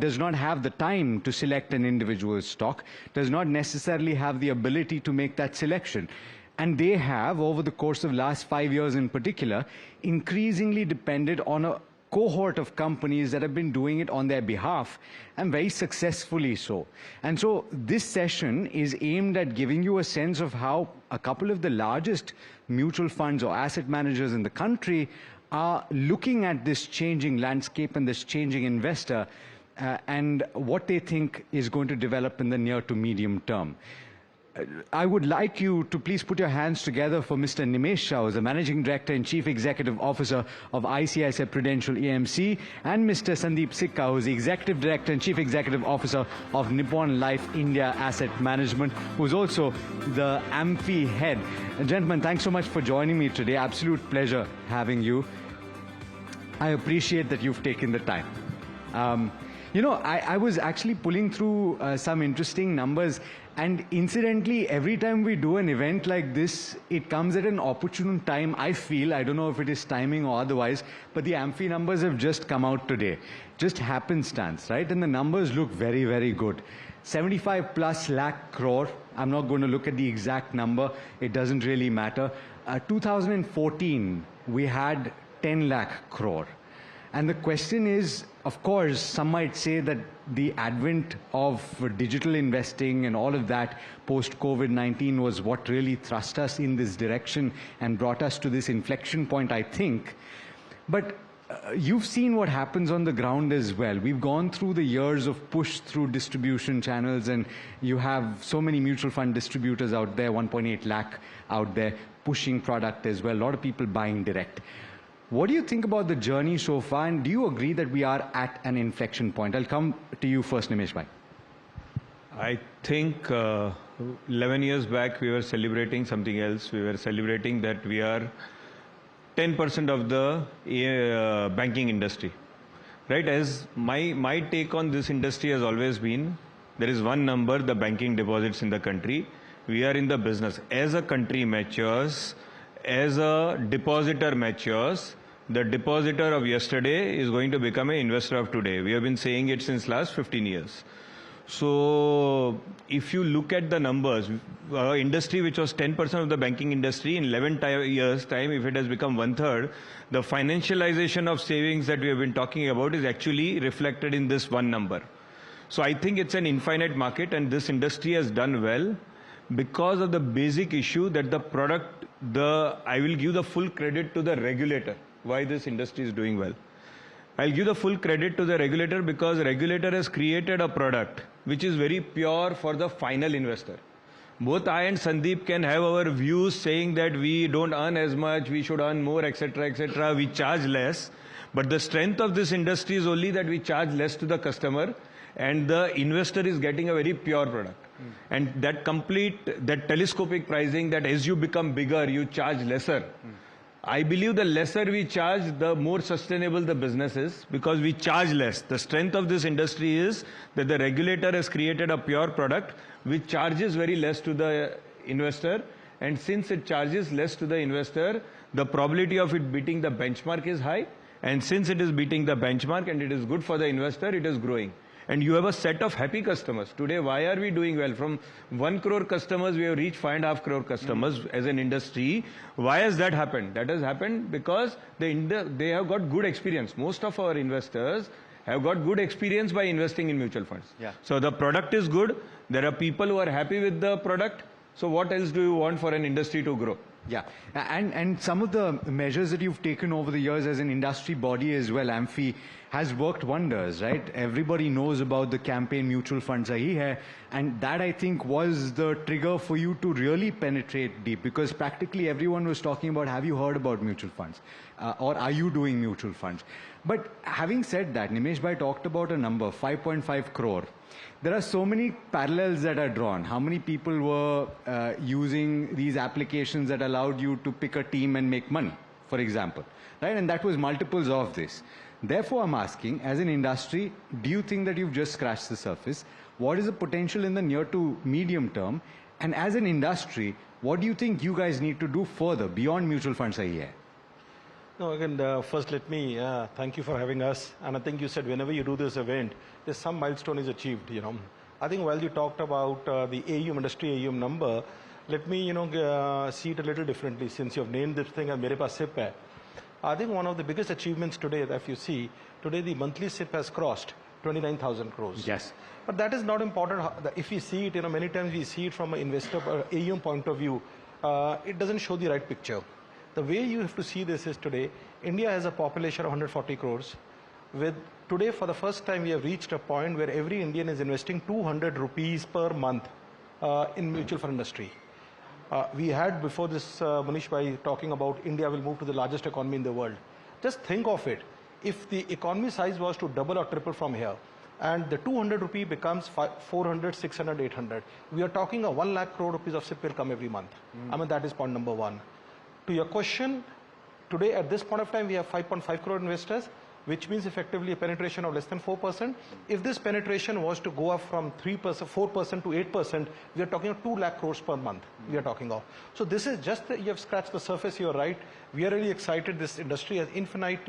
does not have the time to select an individual stock, does not necessarily have the ability to make that selection. And they have, over the course of last 5 years in particular, increasingly depended on a cohort of companies that have been doing it on their behalf, and very successfully so. And so this session is aimed at giving you a sense of how a couple of the largest mutual funds or asset managers in the country are looking at this changing landscape and this changing investor and what they think is going to develop in the near to medium term. I would like you to please put your hands together for Mr. Nimesh Shah, who's the Managing Director and Chief Executive Officer of ICICI Prudential AMC, and Mr. Sundeep Sikka, who's the Executive Director and Chief Executive Officer of Nippon Life India Asset Management, who's also the AMFI head. Gentlemen, thanks so much for joining me today. Absolute pleasure having you. I appreciate that you've taken the time. You know, I was actually pulling through some interesting numbers, and incidentally, every time we do an event like this, it comes at an opportune time, I feel. I don't know if it is timing or otherwise, but the AMFI numbers have just come out today. Just happenstance, right? And the numbers look very, very good. 75 plus lakh crore. I'm not going to look at the exact number. It doesn't really matter. 2014, we had 10 lakh crore. And the question is, of course, some might say that the advent of digital investing and all of that post-COVID-19 was what really thrust us in this direction and brought us to this inflection point, I think. But you've seen what happens on the ground as well. We've gone through the years of push through distribution channels, and you have so many mutual fund distributors out there, 1.8 lakh out there, pushing product as well, a lot of people buying direct. What do you think about the journey so far, and do you agree that we are at an inflection point? I'll come to you first, Nimesh bhai. I think 11 years back we were celebrating something else. We were celebrating that we are 10% of the banking industry. Right? As my take on this industry has always been, there is one number, the banking deposits in the country. We are in the business. As a country matures, as a depositor matures, the depositor of yesterday is going to become an investor of today. We have been saying it since last 15 years. So if you look at the numbers, industry which was 10% of the banking industry, in 11 years time, if it has become 1/3, the financialization of savings that we have been talking about is actually reflected in this one number. So I think it's an infinite market, and this industry has done well because of the basic issue that the product, I will give the full credit to the regulator, why this industry is doing well. I'll give the full credit to the regulator because the regulator has created a product which is very pure for the final investor. Both I and Sundeep can have our views saying that we don't earn as much, we should earn more, etc., we charge less. But the strength of this industry is only that we charge less to the customer and the investor is getting a very pure product. And that telescopic pricing, that as you become bigger, you charge lesser. I believe the lesser we charge, the more sustainable the business is because we charge less. The strength of this industry is that the regulator has created a pure product which charges very less to the investor. And since it charges less to the investor, the probability of it beating the benchmark is high. And since it is beating the benchmark and it is good for the investor, it is growing. And you have a set of happy customers. Today, why are we doing well? From 1 crore customers, we have reached 5.5 crore customers as an industry. Why has that happened? That has happened because they have got good experience. Most of our investors have got good experience by investing in mutual funds. Yeah. So the product is good. There are people who are happy with the product. So what else do you want for an industry to grow? Yeah, and some of the measures that you've taken over the years as an industry body as well, AMFI, has worked wonders, right? Everybody knows about the campaign Mutual Fund Sahi Hai, and that I think was the trigger for you to really penetrate deep because practically everyone was talking about, have you heard about mutual funds? Or are you doing mutual funds? But having said that, Nimesh bhai talked about a number, 5.5 crore. There are so many parallels that are drawn. How many people were using these applications that allowed you to pick a team and make money, for example, right? And that was multiples of this. Therefore, I'm asking, as an industry, do you think that you've just scratched the surface? What is the potential in the near to medium term? And as an industry, what do you think you guys need to do further beyond mutual funds? No, again, first let me thank you for having us. And I think you said whenever you do this event, there's some milestone is achieved, I think while you talked about the AUM, industry AUM number, let me, see it a little differently since you've named this thing and mere paas SIP hai. I think one of the biggest achievements today, if you see, today the monthly SIP has crossed 29,000 crores. Yes. But that is not important. If we see it, many times we see it from an investor AUM point of view, it doesn't show the right picture. The way you have to see this is today, India has a population of 140 crores. With today, for the first time, we have reached a point where every Indian is investing 200 rupees per month in mutual fund industry. We had before this, Manish Bhai, talking about India will move to the largest economy in the world. Just think of it. If the economy size was to double or triple from here, and the 200 rupee becomes 400, 600, 800, we are talking a 1 lakh crore rupees of SIP will come every month. I mean, that is point number one. To your question, today at this point of time, we have 5.5 crore investors, which means effectively a penetration of less than 4%. If this penetration was to go up from 3%, 4% to 8%, we are talking of 2 lakh crores per month. We are talking of. So this is just, you have scratched the surface, you're right. We are really excited. This industry has infinite,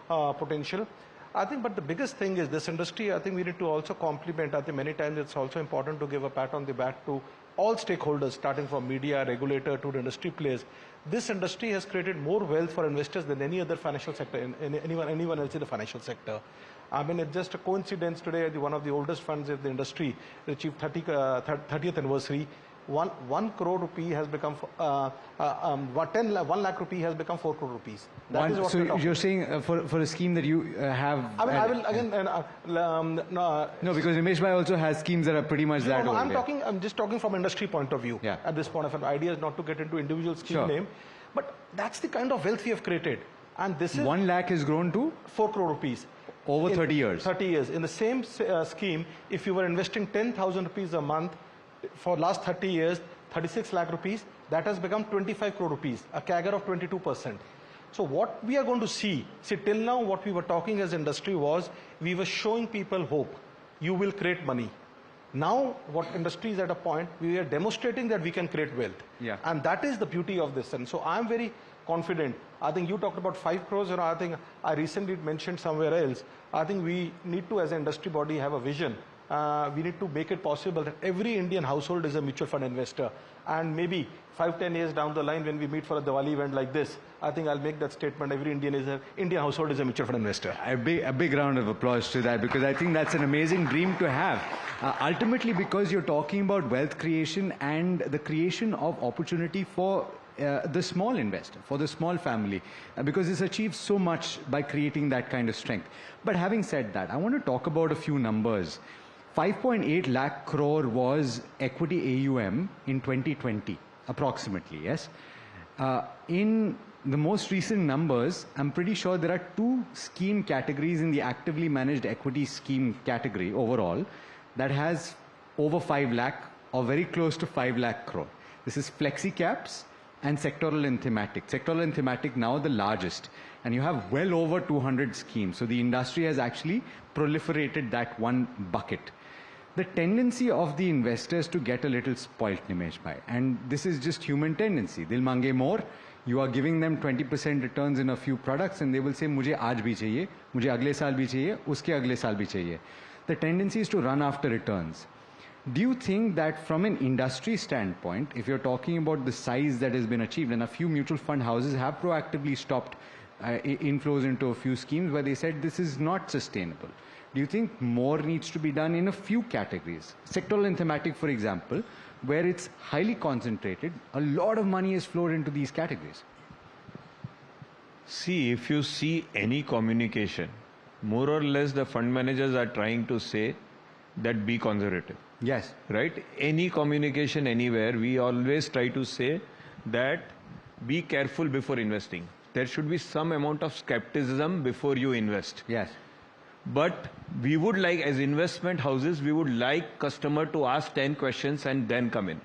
potential. I think, but the biggest thing is this industry, I think we need to also compliment. I think many times it's also important to give a pat on the back to all stakeholders, starting from media, regulator to the industry players. This industry has created more wealth for investors than any other financial sector, anyone else in the financial sector. I mean, it's just a coincidence today, one of the oldest funds in the industry achieved 30th anniversary. 1 crore rupee has become 1 lakh rupee has become 4 crore rupees. That is what so you're saying for a scheme that you have. I will again. No, because Nimesh Bhai also has schemes that are pretty much that old. I'm just talking from industry point of view. Yeah. At this point of an idea is not to get into individual scheme name, but that's the kind of wealth we have created. And this is 1 lakh has grown to 4 crore rupees. Over 30 years. 30 years. In the same scheme, if you were investing 10,000 rupees a month for last 30 years, 36 lakh rupees, that has become 25 crore rupees, a CAGR of 22%. So what we are going to see till now what we were talking as industry was, we were showing people hope. You will create money. Now what industry is at a point, we are demonstrating that we can create wealth. Yeah. And that is the beauty of this. And so I'm very confident. I think you talked about 5 crores, I think I recently mentioned somewhere else. I think we need to, as an industry body, have a vision. We need to make it possible that every Indian household is a mutual fund investor. And maybe 5-10 years down the line when we meet for a Diwali event like this, I think I'll make that statement, every Indian household is a mutual fund investor. A big round of applause to that, because I think that's an amazing dream to have. Ultimately, because you're talking about wealth creation and the creation of opportunity for the small investor, for the small family, because this achieves so much by creating that kind of strength. But having said that, I want to talk about a few numbers. 5.8 lakh crore was equity AUM in 2020, approximately, yes? In the most recent numbers, I'm pretty sure there are 2 scheme categories in the actively managed equity scheme category overall that has over 5 lakh or very close to 5 lakh crore. This is flexi caps and sectoral and thematic. Sectoral and thematic now the largest. And you have well over 200 schemes. So the industry has actually proliferated that one bucket. The tendency of the investors to get a little spoilt, Nimesh Bhai, and this is just human tendency. They'll mange more. You are giving them 20% returns in a few products and they will say, "Mujhe aaj bhi chahiye, mujhe agle saal bhi chahiye, uske agle saal bhi chahiye." The tendency is to run after returns. Do you think that from an industry standpoint, if you're talking about the size that has been achieved, and a few mutual fund houses have proactively stopped inflows into a few schemes where they said this is not sustainable, do you think more needs to be done in a few categories? Sectoral and thematic, for example, where it's highly concentrated, a lot of money is flowed into these categories. See, if you see any communication, more or less the fund managers are trying to say that be conservative. Yes. Right? Any communication anywhere, we always try to say that be careful before investing. There should be some amount of skepticism before you invest. Yes. But we would like, as investment houses, we would like customer to ask 10 questions and then come in.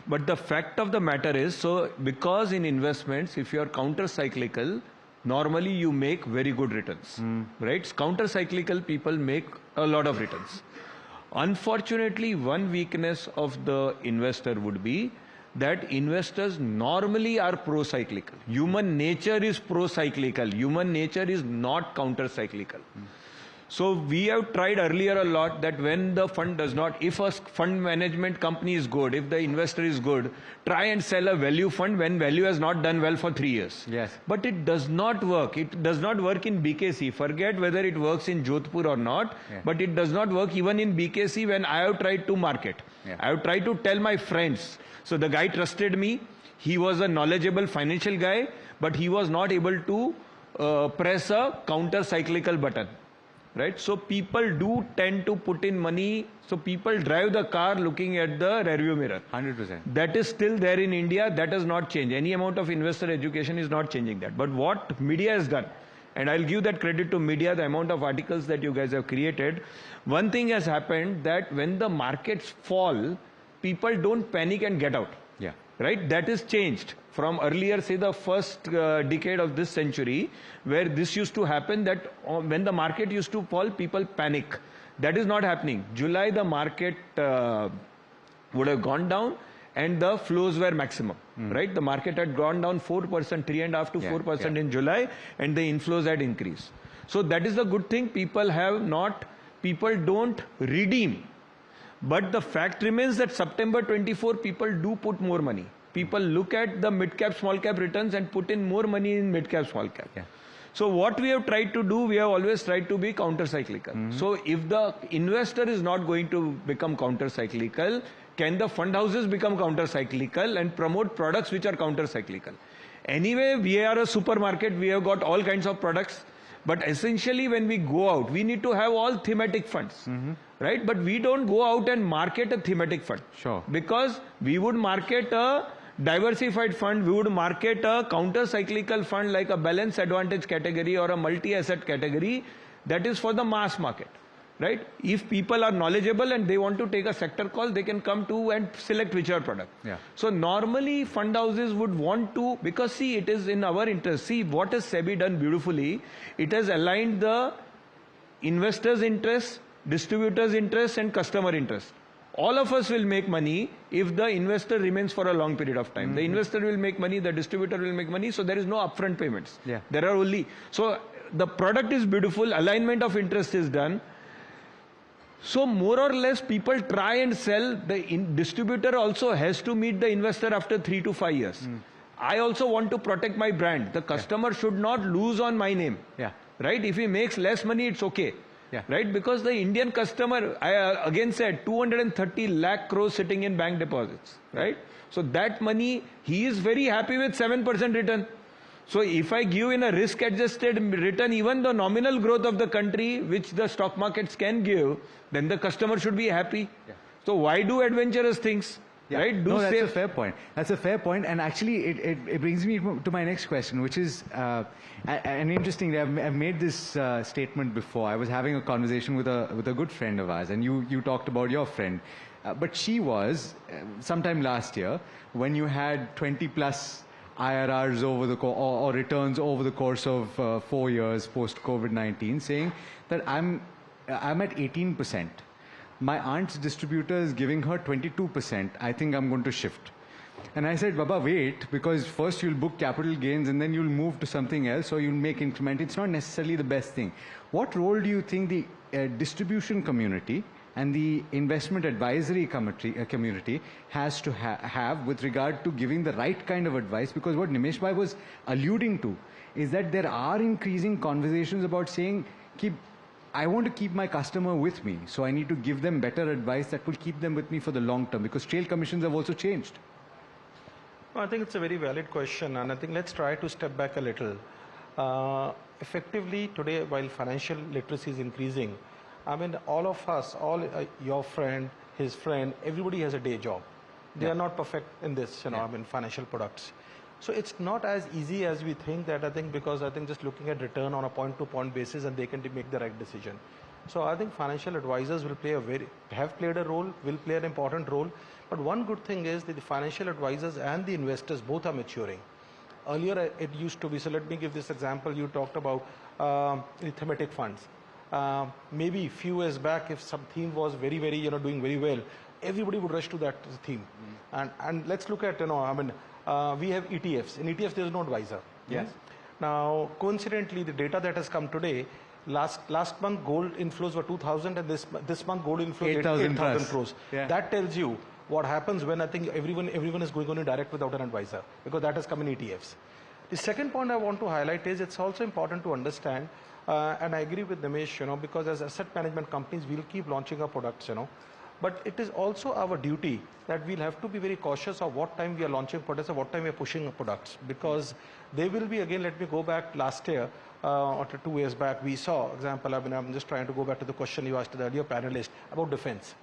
But the fact of the matter is, so because in investments, if you are counter-cyclical, normally you make very good returns, right? Counter-cyclical people make a lot of returns. Unfortunately, one weakness of the investor would be that investors normally are pro-cyclical. Human nature is pro-cyclical. Human nature is not counter-cyclical. So we have tried earlier a lot that when the fund does not, if a fund management company is good, if the investor is good, try and sell a value fund when value has not done well for 3 years. Yes. But it does not work. It does not work in BKC. Forget whether it works in Jodhpur or not, but it does not work even in BKC when I have tried to market. I have tried to tell my friends. So the guy trusted me. He was a knowledgeable financial guy, but he was not able to press a counter-cyclical button. Right? So people do tend to put in money. So people drive the car looking at the rearview mirror. 100%. That is still there in India. That has not changed. Any amount of investor education is not changing that. But what media has done, and I'll give that credit to media, the amount of articles that you guys have created. One thing has happened that when the markets fall, people don't panic and get out. Yeah. Right? That is changed from earlier, say the first decade of this century, where this used to happen that when the market used to fall, people panic. That is not happening. July, the market would have gone down and the flows were maximum, right? The market had gone down 4%, 3.5% to 4% in July, and the inflows had increased. So that is the good thing. People don't redeem. But the fact remains that September 24, people do put more money. People look at the mid-cap, small-cap returns and put in more money in mid-cap, small-cap. Yeah. So what we have tried to do, we have always tried to be counter-cyclical. So if the investor is not going to become counter-cyclical, can the fund houses become counter-cyclical and promote products which are counter-cyclical? Anyway, we are a supermarket. We have got all kinds of products. But essentially, when we go out, we need to have all thematic funds, right? But we don't go out and market a thematic fund. Sure. Because we would market a diversified fund, we would market a counter-cyclical fund like a balance advantage category or a multi-asset category that is for the mass market, right? If people are knowledgeable and they want to take a sector call, they can come to and select whichever product. Yeah. So normally fund houses would want to, because see, it is in our interest. See, what has SEBI done beautifully? It has aligned the investors' interests, distributors' interests and customer interests. All of us will make money if the investor remains for a long period of time. The investor will make money, the distributor will make money, so there is no upfront payments. Yeah. There are only, so the product is beautiful, alignment of interest is done. So more or less people try and sell, the distributor also has to meet the investor after 3 to 5 years. I also want to protect my brand. The customer should not lose on my name. Yeah. Right? If he makes less money, it's okay. Yeah. Right? Because the Indian customer, I again said, 230 lakh crores sitting in bank deposits. Right? So that money, he is very happy with 7% return. So if I give in a risk-adjusted return, even the nominal growth of the country, which the stock markets can give, then the customer should be happy. Yeah. So why do adventurous things? Yeah. Right? No, that's a fair point. That's a fair point. And actually, it brings me to my next question, which is, and interestingly, I've made this statement before. I was having a conversation with a good friend of ours, and you talked about your friend. But she was, sometime last year, when you had 20 plus IRRs over the or returns over the course of 4 years post COVID-19, saying that I'm at 18%. My aunt's distributor is giving her 22%. I think I'm going to shift. And I said, Baba, wait, because first you'll book capital gains and then you'll move to something else or you'll make increment. It's not necessarily the best thing. What role do you think the distribution community and the investment advisory community has to have with regard to giving the right kind of advice? Because what Nimesh Bhai was alluding to is that there are increasing conversations about saying, I want to keep my customer with me, so I need to give them better advice that will keep them with me for the long term, because trail commissions have also changed. I think it's a very valid question, and I think let's try to step back a little. Effectively, today, while financial literacy is increasing, I mean, all of us, your friend, his friend, everybody has a day job. They are not perfect in this, I mean, financial products. So it's not as easy as we think that, I think, because I think just looking at return on a point-to-point basis and they can make the right decision. So I think financial advisors will have played a role, will play an important role. But one good thing is that the financial advisors and the investors both are maturing. Earlier it used to be, so let me give this example. You talked about the thematic funds. Maybe a few years back, if some theme was very, doing very well, everybody would rush to that theme. And let's look at, we have ETFs. In ETFs, there is no advisor. Yes. Now, coincidentally, the data that has come today, last month gold inflows were 2,000, and this month gold inflows 8,000 8,000 crores. Yeah. That tells you what happens when I think everyone is going on in direct without an advisor, because that has come in ETFs. The second point I want to highlight is it's also important to understand, and I agree with Nimesh, because as asset management companies, we'll keep launching our products, but it is also our duty that we'll have to be very cautious of what time we are launching products or what time we are pushing our products, because they will be, again, let me go back last year, or 2 years back, we saw, example, I'm just trying to go back to the question you asked the earlier panelist about defense.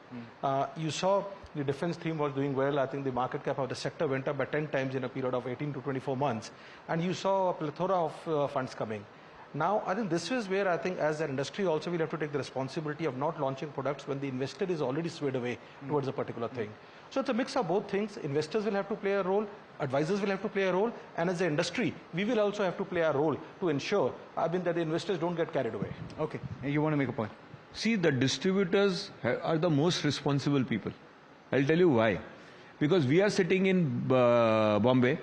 You saw the defense theme was doing well. I think the market cap of the sector went up by 10 times in a period of 18 to 24 months. And you saw a plethora of funds coming. Now, I think this is where I think as an industry also we'll have to take the responsibility of not launching products when the investor is already swayed away towards a particular thing. So it's a mix of both things. Investors will have to play a role, advisors will have to play a role, and as an industry, we will also have to play a role to ensure, that the investors don't get carried away. Okay, you want to make a point? See, the distributors are the most responsible people. I'll tell you why. Because we are sitting in Bombay,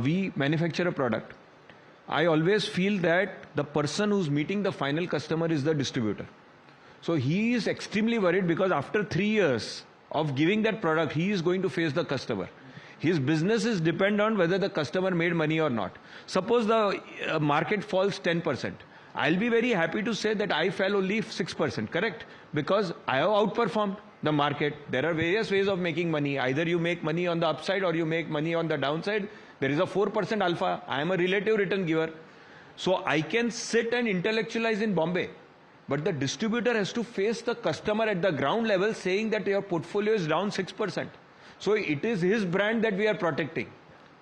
we manufacture a product. I always feel that the person who's meeting the final customer is the distributor. So he is extremely worried because after 3 years of giving that product, he is going to face the customer. His business is depend on whether the customer made money or not. Suppose the market falls 10%. I'll be very happy to say that I fell only 6%, correct? Because I have outperformed the market. There are various ways of making money. Either you make money on the upside or you make money on the downside. There is a 4% alpha. I am a relative return giver. So I can sit and intellectualize in Bombay. But the distributor has to face the customer at the ground level saying that your portfolio is down 6%. So it is his brand that we are protecting,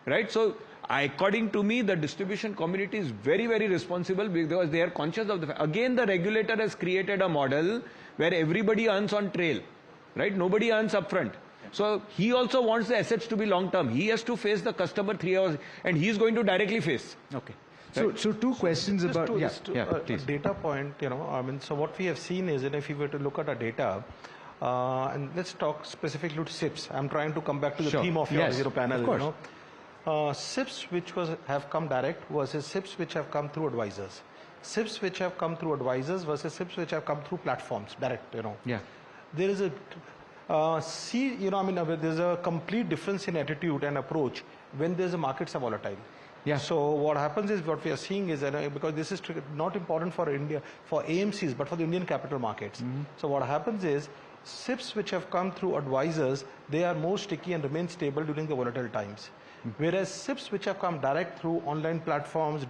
right? So according to me, the distribution community is very, very responsible because they are conscious of the fact. Again, the regulator has created a model where everybody earns on trail, right? Nobody earns upfront. So he also wants the assets to be long term. He has to face the customer 3 hours and he is going to directly face. Okay. So two questions just about... a data point, so what we have seen is, if you were to look at our data, and let's talk specifically to SIPs. I'm trying to come back to the theme of your panel. Of course. SIPs which have come direct versus SIPs which have come through advisors. SIPs which have come through advisors versus SIPs which have come through platforms, direct, Yeah. There is a... there's a complete difference in attitude and approach when there's a markets are volatile. Yeah. So what happens is, what we are seeing is that because this is not important for India, for AMCs, but for the Indian capital markets. So what happens is, SIPs which have come through advisors, they are more sticky and remain stable during the volatile times. Whereas SIPs which have come direct through online platforms,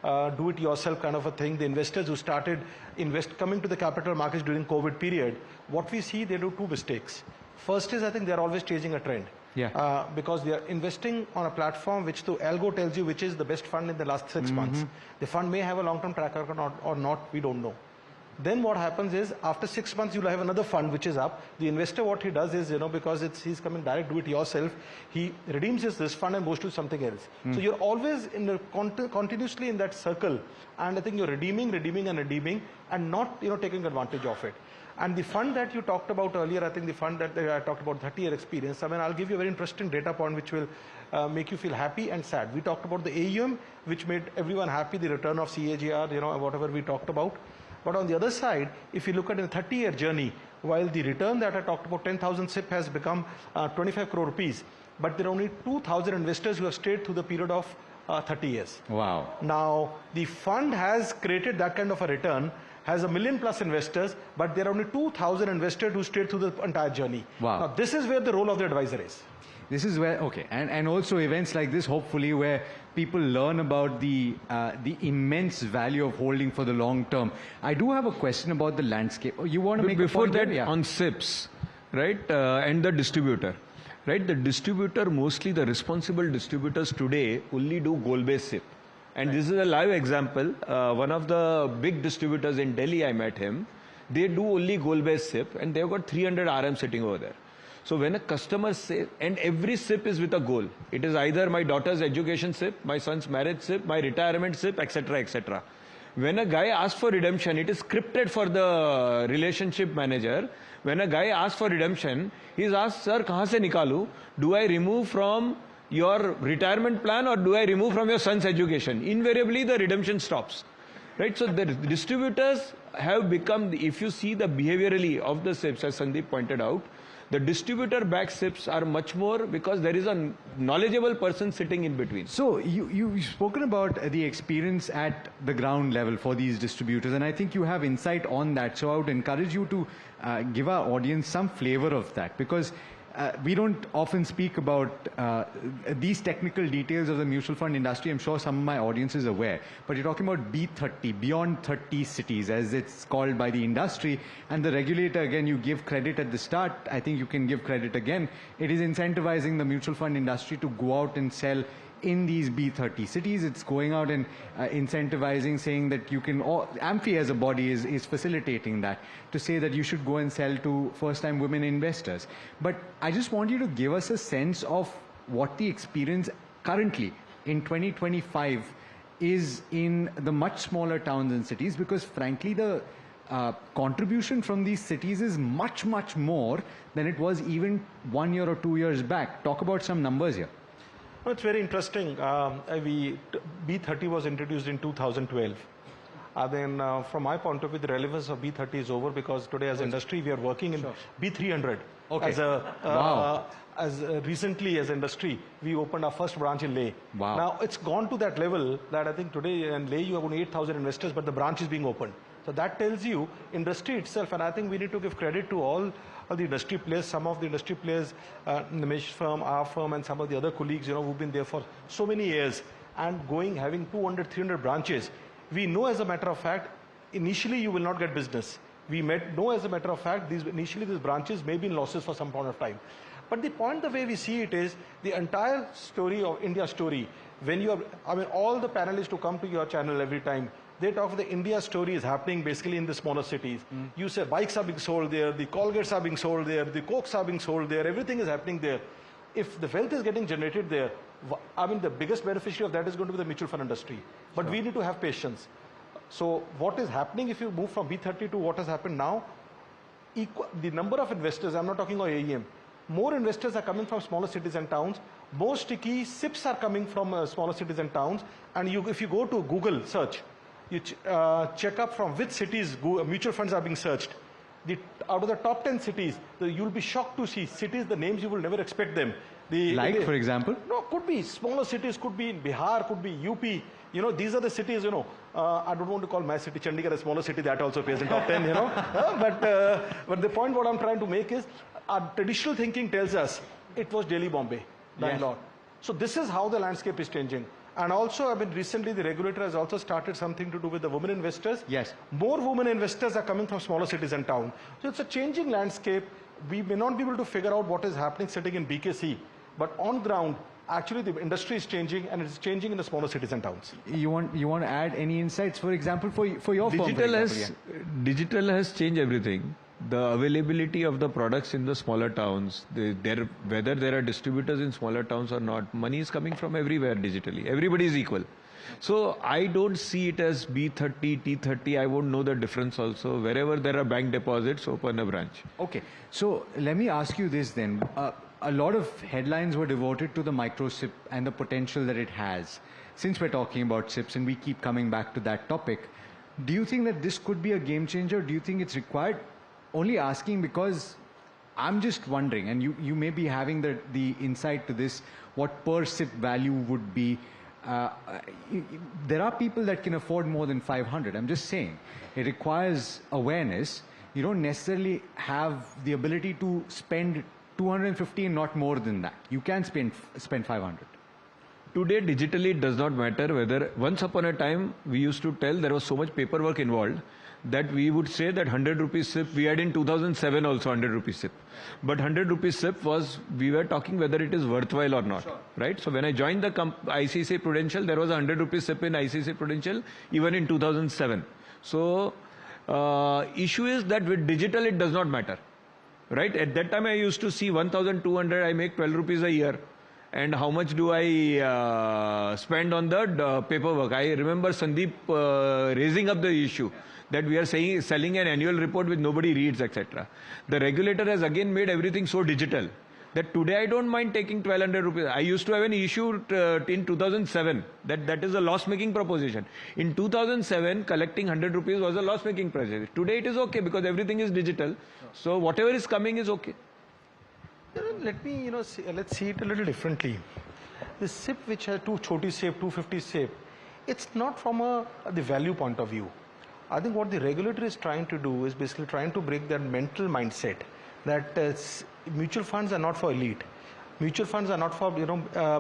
do-it-yourself kind of a thing, the investors who started coming to the capital markets during COVID period, what we see, they do two mistakes. First is, I think they're always chasing a trend. Yeah. Because they are investing on a platform which the algo tells you which is the best fund in the last 6 months. The fund may have a long-term track record or not, we don't know. Then what happens is, after 6 months, you'll have another fund which is up. The investor, what he does is, because he's coming direct, do it yourself, he redeems this fund and goes to something else. So you're always continuously in that circle. And I think you're redeeming and not, taking advantage of it. And the fund that you talked about earlier, I think the fund that I talked about, 30-year experience, I'll give you a very interesting data point which will make you feel happy and sad. We talked about the AUM, which made everyone happy, the return of CAGR, whatever we talked about. But on the other side, if you look at a 30-year journey, while the return that I talked about, 10,000 SIP has become 25 crore rupees, but there are only 2,000 investors who have stayed through the period of 30 years. Wow. Now, the fund has created that kind of a return, has 1 million plus investors, but there are only 2,000 investors who stayed through the entire journey. Wow. Now, this is where the role of the advisor is. This is where, and also events like this, hopefully, where people learn about the immense value of holding for the long term. I do have a question about the landscape. You want to make before a point that, on SIPs, right, and the distributor, right? The distributor, mostly the responsible distributors today only do goal-based SIP. And this is a live example. One of the big distributors in Delhi, I met him. They do only goal-based SIP, and they've got 300 RM sitting over there. So when a customer says, and every SIP is with a goal. It is either my daughter's education SIP, my son's marriage SIP, my retirement SIP, etc., etc. When a guy asks for redemption, it is scripted for the relationship manager When a guy asks for redemption, he's asked, sir, kahan se nikalu? Do I remove from your retirement plan or do I remove from your son's education? Invariably, the redemption stops. Right? So the distributors have become, if you see the behaviorally of the SIPs, as Sundeep pointed out, the distributor-backed SIPs are much more because there is a knowledgeable person sitting in between. So you've spoken about the experience at the ground level for these distributors, and I think you have insight on that. So I would encourage you to give our audience some flavor of that, because we don't often speak about these technical details of the mutual fund industry. I'm sure some of my audience is aware. But you're talking about B30, beyond 30 cities, as it's called by the industry. And the regulator, again, you give credit at the start. I think you can give credit again. It is incentivizing the mutual fund industry to go out and sell in these B30 cities. It's going out and incentivizing, saying that you can, AMFI as a body is facilitating that, to say that you should go and sell to first-time women investors. But I just want you to give us a sense of what the experience currently in 2025 is in the much smaller towns and cities, because frankly the contribution from these cities is much, much more than it was even 1 year or 2 years back. Talk about some numbers here. No, it's very interesting. B30 was introduced in 2012. Then from my point of view, the relevance of B30 is over, because today as industry, we are working in B300. Okay. As recently as industry, we opened our first branch in Leh. Wow. Now it's gone to that level that I think today in Leh you have only 8,000 investors, but the branch is being opened. So that tells you industry itself, and I think we need to give credit to all the industry players, some of the industry players, Nimesh firm, our firm, and some of the other colleagues, who've been there for so many years and having 200, 300 branches. We know as a matter of fact, initially you will not get business. We know as a matter of fact, initially these branches may be in losses for some point of time. But the point, the way we see it is, the entire story of India story, when you are, all the panelists who come to your channel every time, they talk of the India story is happening basically in the smaller cities. You say bikes are being sold there, the Colgates are being sold there, the Cokes are being sold there, everything is happening there. If the wealth is getting generated there, the biggest beneficiary of that is going to be the mutual fund industry. But we need to have patience. So what is happening if you move from B30 to what has happened now, the number of investors, I'm not talking about AEM, more investors are coming from smaller cities and towns. More sticky SIPs are coming from smaller cities and towns. And if you go to Google search, you check up from which cities mutual funds are being searched. Out of the top 10 cities, you'll be shocked to see cities, the names you will never expect them. For example? No, could be smaller cities, could be in Bihar, could be UP. These are the cities, I don't want to call my city, Chandigarh, a smaller city, that also appears in top 10, But the point what I'm trying to make is, our traditional thinking tells us it was Delhi, Bombay, Bangalore. So this is how the landscape is changing. And also, recently the regulator has also started something to do with the women investors. Yes. More women investors are coming from smaller cities and towns. So it's a changing landscape. We may not be able to figure out what is happening sitting in BKC, but on ground, actually the industry is changing, and it's changing in the smaller cities and towns. You want to add any insights, for example, for your firm? Digital has changed everything. The availability of the products in the smaller towns, whether there are distributors in smaller towns or not, money is coming from everywhere digitally. Everybody is equal. So I don't see it as B30, T30. I won't know the difference also. Wherever there are bank deposits, open a branch. Okay. So let me ask you this then. A lot of headlines were devoted to the micro SIP and the potential that it has. Since we're talking about SIPs and we keep coming back to that topic, do you think that this could be a game changer? Do you think it's required? Only asking because I'm just wondering, and you may be having the insight to this, what per SIP value would be. There are people that can afford more than 500. I'm just saying, it requires awareness. You don't necessarily have the ability to spend 250 and not more than that. You can spend 500. Today, digitally, it does not matter whether, once upon a time, we used to tell there was so much paperwork involved that we would say that 100 rupees SIP, we had in 2007 also 100 rupees SIP. But 100 rupees SIP was, we were talking whether it is worthwhile or not, right? So when I joined the ICICI Prudential, there was a 100 rupees SIP in ICICI Prudential, even in 2007. So, issue is that with digital, it does not matter, right? At that time, I used to see 1,200, I make 12 rupees a year. And how much do I spend on the paperwork? I remember Sundeep raising up the issue that we are selling an annual report which nobody reads, etc. The regulator has again made everything so digital that today I don't mind taking 1200 rupees. I used to have an issue in 2007 that is a loss-making proposition. In 2007, collecting 100 rupees was a loss-making proposition. Today it is okay because everything is digital. So whatever is coming is okay. Let me, let's see it a little differently. The SIP which has two choti SIP, 250 SIP, it's not from the value point of view. I think what the regulator is trying to do is basically trying to break that mental mindset that mutual funds are not for elite. Mutual funds are not for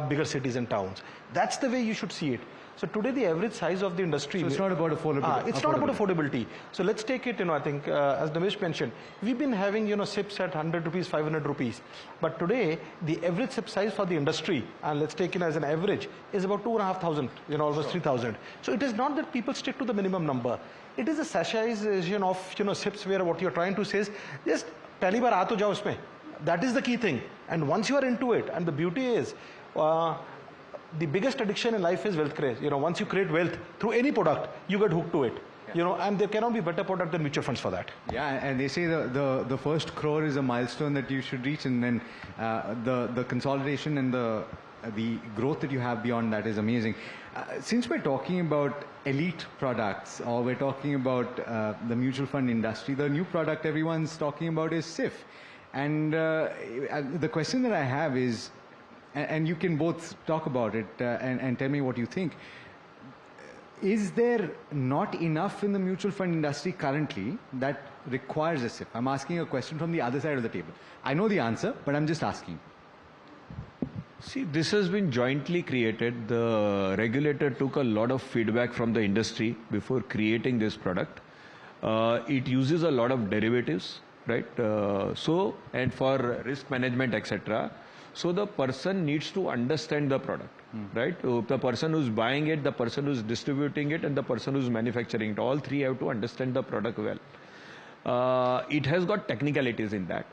bigger cities and towns. That's the way you should see it. So today the average size of the industry... So it's not about affordability. It's not about affordability. So let's take it, I think, as Nimesh mentioned, we've been having, SIPs at 100 rupees, 500 rupees. But today, the average SIP size for the industry, and let's take it as an average, is about 2,500, almost 3,000. So it is not that people stick to the minimum number. It is a sachetization of, SIPs where what you're trying to say is, just, pehli baar aa to jao usme. That is the key thing. And once you are into it, and the beauty is, the biggest addiction in life is wealth craze. Once you create wealth through any product, you get hooked to it. And there cannot be better product than mutual funds for that. Yeah, and they say the first crore is a milestone that you should reach, and then the consolidation and the growth that you have beyond that is amazing. Since we're talking about elite products, or we're talking about the mutual fund industry, the new product everyone's talking about is SIF. And the question that I have is, and you can both talk about it and tell me what you think. Is there not enough in the mutual fund industry currently that requires a SIP? I'm asking a question from the other side of the table. I know the answer, but I'm just asking. See, this has been jointly created. The regulator took a lot of feedback from the industry before creating this product. It uses a lot of derivatives, right? And for risk management, etc. So the person needs to understand the product, right? The person who's buying it, the person who's distributing it, and the person who's manufacturing it. All three have to understand the product well. It has got technicalities in that.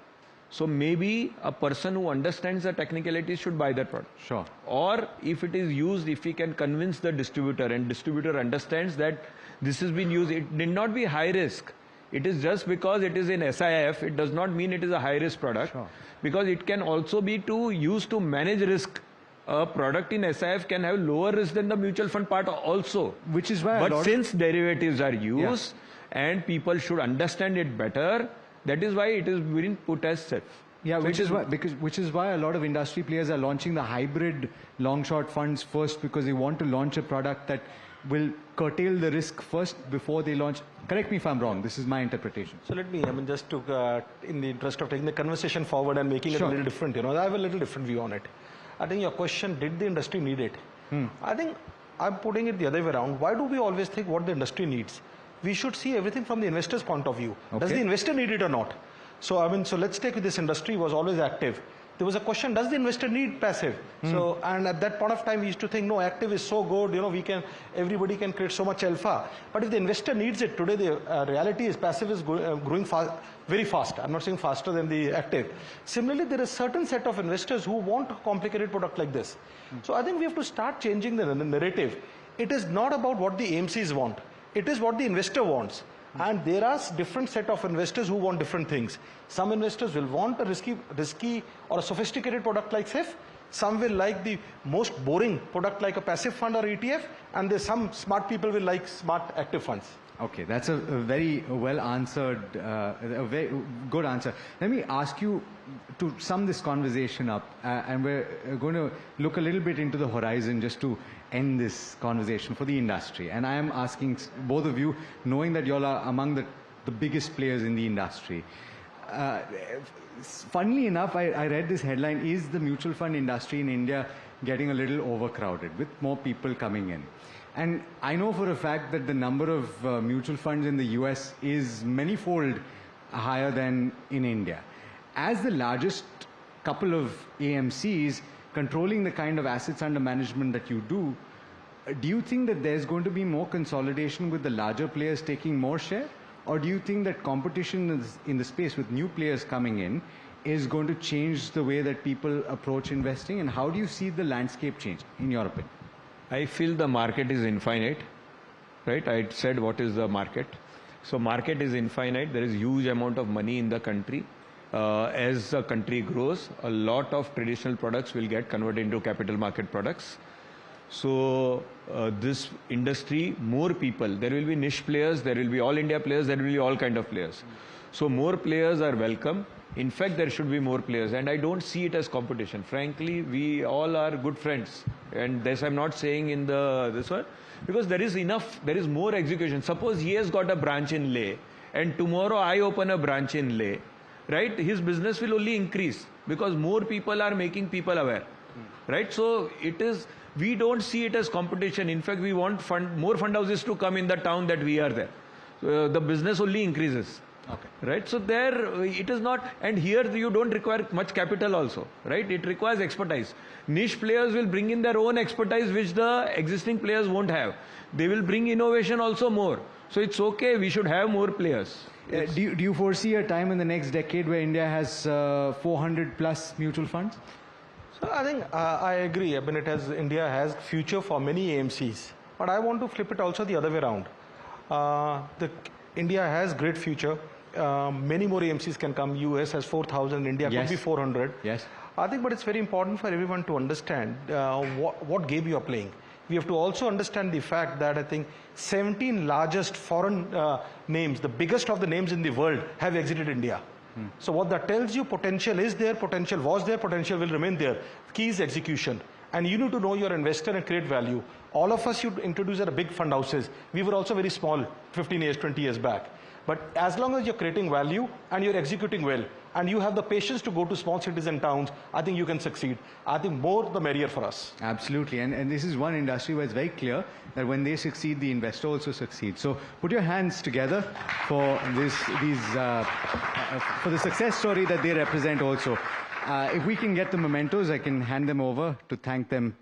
So maybe a person who understands the technicalities should buy that product. Sure. Or if it is used, if we can convince the distributor and distributor understands that this has been used, it need not be high risk. It is just because it is in SIF, it does not mean it is a high risk product. Sure. Because it can also be used to manage risk. A product in SIF can have lower risk than the mutual fund part also. Which is why since derivatives are used and people should understand it better, that is why it is being put as SIF. Yeah, which is why a lot of industry players are launching the hybrid long-short funds first, because they want to launch a product that will curtail the risk first before they launch. Correct me if I'm wrong. This is my interpretation. So let me, just to, in the interest of taking the conversation forward and making it a little different, I have a little different view on it. I think your question, did the industry need it? I think I'm putting it the other way around. Why do we always think what the industry needs? We should see everything from the investor's point of view. Okay. Does the investor need it or not? So, so let's take this industry was always active. There was a question, does the investor need passive? So, and at that point of time, we used to think, no, active is so good, everybody can create so much alpha. But if the investor needs it, today the reality is passive is growing very fast. I'm not saying faster than the active. Similarly, there is a certain set of investors who want a complicated product like this. So I think we have to start changing the narrative. It is not about what the AMCs want. It is what the investor wants. And there are different set of investors who want different things. Some investors will want a risky or a sophisticated product like SIF. Some will like the most boring product like a passive fund or ETF. And there's some smart people will like smart active funds. Okay, that's a very well answered, a very good answer. Let me ask you to sum this conversation up, and we're going to look a little bit into the horizon just to end this conversation for the industry. And I am asking both of you, knowing that you all are among the biggest players in the industry. Funnily enough, I read this headline, is the mutual fund industry in India getting a little overcrowded with more people coming in? And I know for a fact that the number of mutual funds in the US is many-fold higher than in India. As the largest couple of AMCs controlling the kind of assets under management that you do you think that there's going to be more consolidation with the larger players taking more share? Or do you think that competition in the space with new players coming in is going to change the way that people approach investing? And how do you see the landscape change, in your opinion? I feel the market is infinite, right? I said what is the market. So market is infinite. There is huge amount of money in the country. As the country grows, a lot of traditional products will get converted into capital market products. So this industry, more people, there will be niche players, there will be all India players, there will be all kind of players. So more players are welcome. In fact, there should be more players, and I don't see it as competition. Frankly, we all are good friends, and this I'm not saying in this one, because there is enough, there is more execution. Suppose he has got a branch in Leh, and tomorrow I open a branch in Leh, right? His business will only increase because more people are making people aware, right? So it is. We don't see it as competition. In fact, we want more fund houses to come in the town that we are there. The business only increases. Okay. Right? So there it is not, and here you don't require much capital also, right? It requires expertise. Niche players will bring in their own expertise which the existing players won't have. They will bring innovation also more. So it's okay, we should have more players. Do you foresee a time in the next decade where India has 400 plus mutual funds? So I think I agree. I mean, India has future for many AMCs, but I want to flip it also the other way around. India has great future. Many more AMCs can come. US has 4,000. India Yes. could be 400. Yes. I think, but it's very important for everyone to understand what game you are playing. We have to also understand the fact that I think 17 largest foreign names, the biggest of the names in the world, have exited India. So what that tells you, potential is there, potential was there, potential will remain there. Key is execution. And you need to know your investor and create value. All of us should introduce at big fund houses. We were also very small 15 years, 20 years back. But as long as you're creating value and you're executing well, and you have the patience to go to small cities and towns, I think you can succeed. I think more the merrier for us. Absolutely. And this is one industry where it's very clear that when they succeed, the investor also succeeds. So put your hands together for for the success story that they represent also. If we can get the mementos, I can hand them over to thank them